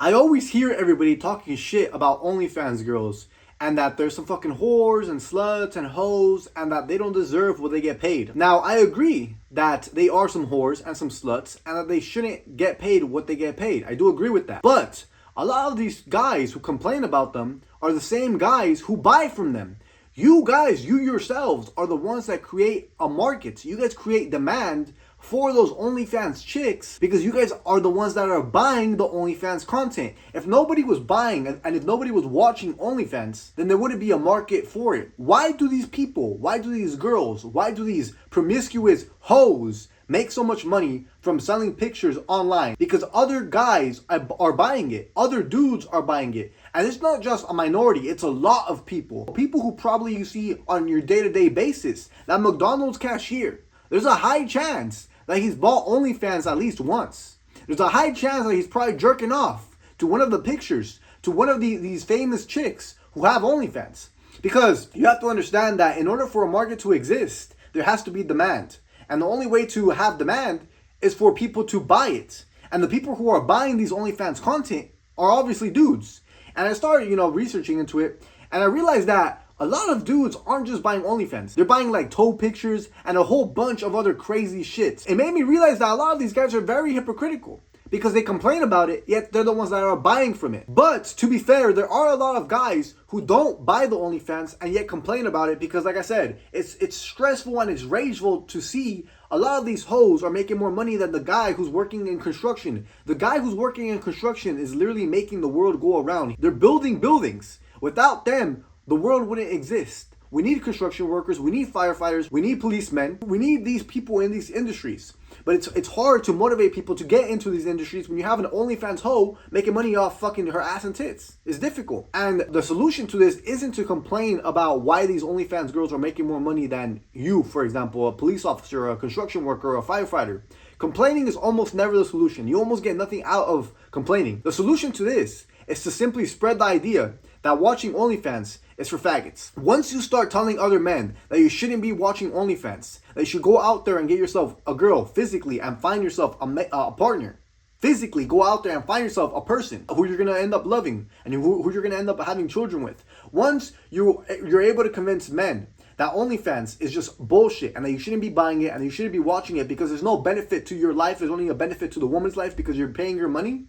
I always hear everybody talking shit about OnlyFans girls and that there's some fucking whores and sluts and hoes and that they don't deserve what they get paid. Now, I agree that they are some whores and some sluts and that they shouldn't get paid what they get paid. I do agree with that. But a lot of these guys who complain about them are the same guys who buy from them. You guys, you yourselves are the ones that create a market. You guys create demand for those OnlyFans chicks because you guys are the ones that are buying the OnlyFans content. If nobody was buying and if nobody was watching OnlyFans, then there wouldn't be a market for it. Why do these people, why do these girls, why do these promiscuous hoes make so much money from selling pictures online? Because other guys are buying it. Other dudes are buying it. And it's not just a minority, it's a lot of people. People who probably you see on your day-to-day basis. That McDonald's cashier, there's a high chance that he's bought OnlyFans at least once. There's a high chance that he's probably jerking off to one of the pictures, to one of these famous chicks who have OnlyFans. Because you have to understand that in order for a market to exist, there has to be demand. And the only way to have demand is for people to buy it. And the people who are buying these OnlyFans content are obviously dudes. And I started, researching into it, and I realized that a lot of dudes aren't just buying OnlyFans. They're buying like toe pictures and a whole bunch of other crazy shit. It made me realize that a lot of these guys are very hypocritical because they complain about it, yet they're the ones that are buying from it. But to be fair, there are a lot of guys who don't buy the OnlyFans and yet complain about it because, like I said, it's stressful and it's rageful to see a lot of these hoes are making more money than the guy who's working in construction. The guy who's working in construction is literally making the world go around. They're building buildings. Without them, the world wouldn't exist. We need construction workers, we need firefighters, we need policemen, we need these people in these industries. But it's hard to motivate people to get into these industries when you have an OnlyFans hoe making money off fucking her ass and tits. It's difficult. And the solution to this isn't to complain about why these OnlyFans girls are making more money than you, for example, a police officer, a construction worker, or a firefighter. Complaining is almost never the solution. You almost get nothing out of complaining. The solution to this is to simply spread the idea that watching OnlyFans is for faggots. Once you start telling other men that you shouldn't be watching OnlyFans, that you should go out there and get yourself a girl physically and find yourself a partner. Physically go out there and find yourself a person who you're going to end up loving and who you're going to end up having children with. Once you're able to convince men that OnlyFans is just bullshit and that you shouldn't be buying it and you shouldn't be watching it because there's no benefit to your life, there's only a benefit to the woman's life because you're paying your money.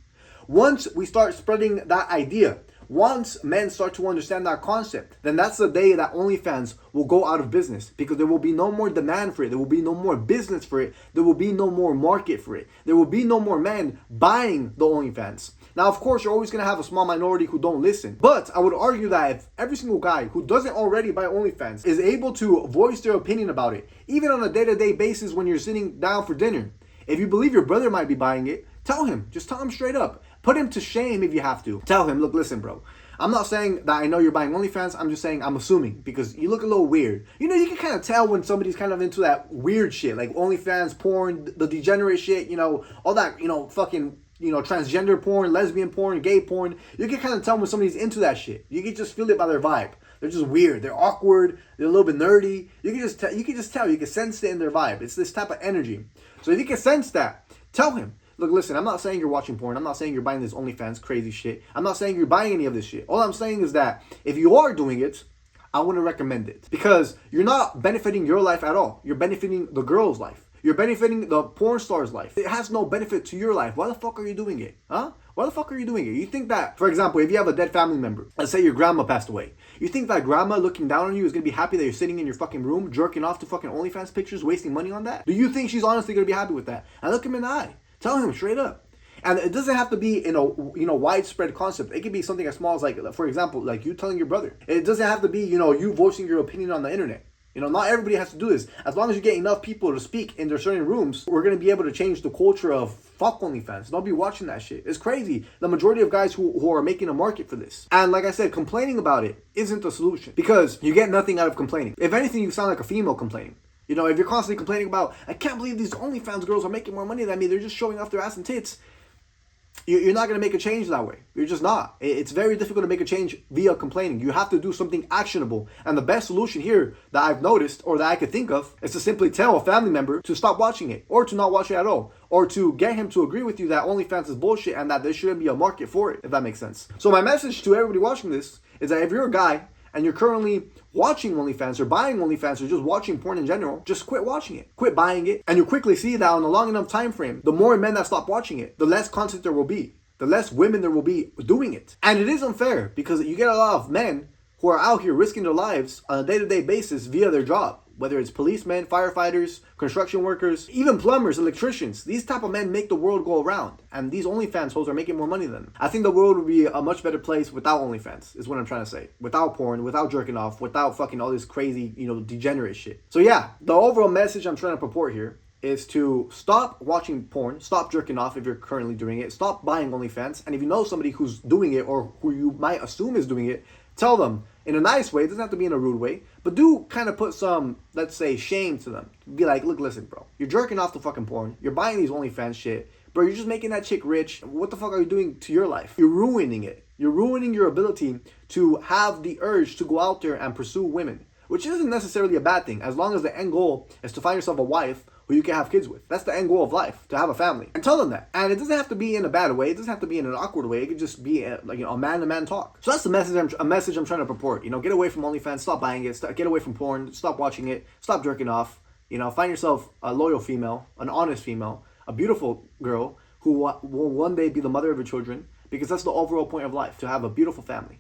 Once we start spreading that idea, once men start to understand that concept, then that's the day that OnlyFans will go out of business because there will be no more demand for it. There will be no more business for it. There will be no more market for it. There will be no more men buying the OnlyFans. Now, of course, you're always going to have a small minority who don't listen. But I would argue that if every single guy who doesn't already buy OnlyFans is able to voice their opinion about it, even on a day-to-day basis when you're sitting down for dinner, if you believe your brother might be buying it, tell him. Just tell him straight up. Put him to shame if you have to. Tell him, look, listen, bro. I'm not saying that I know you're buying OnlyFans. I'm just saying I'm assuming because you look a little weird. You can kind of tell when somebody's kind of into that weird shit, like OnlyFans, porn, the degenerate shit, all that, fucking, transgender porn, lesbian porn, gay porn. You can kind of tell when somebody's into that shit. You can just feel it by their vibe. They're just weird. They're awkward. They're a little bit nerdy. You can just tell. You can sense it in their vibe. It's this type of energy. So if you can sense that, tell him. Look, listen, I'm not saying you're watching porn. I'm not saying you're buying this OnlyFans crazy shit. I'm not saying you're buying any of this shit. All I'm saying is that if you are doing it, I wouldn't recommend it. Because you're not benefiting your life at all. You're benefiting the girl's life. You're benefiting the porn star's life. It has no benefit to your life. Why the fuck are you doing it? Huh? Why the fuck are you doing it? You think that, for example, if you have a dead family member, let's say your grandma passed away, you think that grandma looking down on you is going to be happy that you're sitting in your fucking room, jerking off to fucking OnlyFans pictures, wasting money on that? Do you think she's honestly going to be happy with that? And look him in the eye. Tell him straight up. And it doesn't have to be in a widespread concept. It can be something as small as like, for example, like you telling your brother. It doesn't have to be, you voicing your opinion on the internet. Not everybody has to do this. As long as you get enough people to speak in their certain rooms, we're going to be able to change the culture of fuck OnlyFans. Don't be watching that shit. It's crazy. The majority of guys who are making a market for this. And like I said, complaining about it isn't the solution because you get nothing out of complaining. If anything, you sound like a female complaining. If you're constantly complaining about, I can't believe these OnlyFans girls are making more money than me. They're just showing off their ass and tits. you're not going to make a change that way. You're just not. It's very difficult to make a change via complaining. You have to do something actionable. And the best solution here that I've noticed or that I could think of is to simply tell a family member to stop watching it or to not watch it at all, or to get him to agree with you that OnlyFans is bullshit and that there shouldn't be a market for it, if that makes sense. So my message to everybody watching this is that if you're a guy and you're currently watching OnlyFans or buying OnlyFans or just watching porn in general, just quit watching it. Quit buying it. And you'll quickly see that on a long enough time frame, the more men that stop watching it, the less content there will be. The less women there will be doing it. And it is unfair because you get a lot of men who are out here risking their lives on a day-to-day basis via their job. Whether it's policemen, firefighters, construction workers, even plumbers, electricians. These type of men make the world go around. And these OnlyFans hoes are making more money than them. I think the world would be a much better place without OnlyFans, is what I'm trying to say. Without porn, without jerking off, without fucking all this crazy, degenerate shit. So yeah, the overall message I'm trying to purport here is to stop watching porn, stop jerking off if you're currently doing it, stop buying OnlyFans, and if you know somebody who's doing it or who you might assume is doing it, tell them in a nice way. It doesn't have to be in a rude way, but do kind of put some, let's say, shame to them. Be like, look, listen, bro, you're jerking off the fucking porn, you're buying these OnlyFans shit, bro, you're just making that chick rich. What the fuck are you doing to your life? You're ruining it. You're ruining your ability to have the urge to go out there and pursue women, which isn't necessarily a bad thing, as long as the end goal is to find yourself a wife who you can have kids with. That's the end goal of life, to have a family. And tell them that. And it doesn't have to be in a bad way. It doesn't have to be in an awkward way. It could just be a man-to-man talk. So that's the message. A message I'm trying to purport. Get away from OnlyFans. Stop buying it. Get away from porn. Stop watching it. Stop jerking off. Find yourself a loyal female, an honest female, a beautiful girl who will one day be the mother of your children. Because that's the overall point of life, to have a beautiful family.